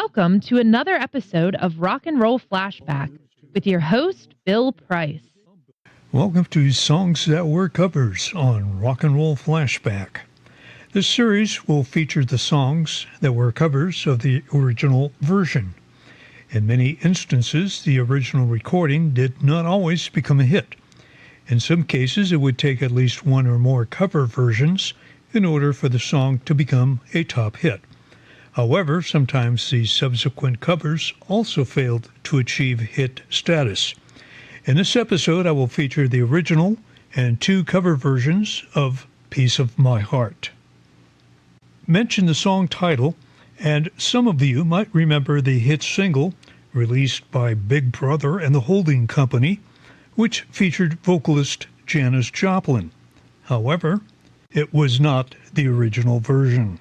Welcome to another episode of Rock and Roll Flashback with your host, Bill Price. Welcome to Songs That Were Covers on Rock and Roll Flashback. This series will feature the songs that were covers of the original version. In many instances, the original recording did not always become a hit. In some cases, it would take at least one or more cover versions in order for the song to become a top hit. However, sometimes the subsequent covers also failed to achieve hit status. In this episode, I will feature the original and two cover versions of Piece of My Heart. Mention the song title, and some of you might remember the hit single released by Big Brother and the Holding Company, which featured vocalist Janis Joplin. However, it was not the original version.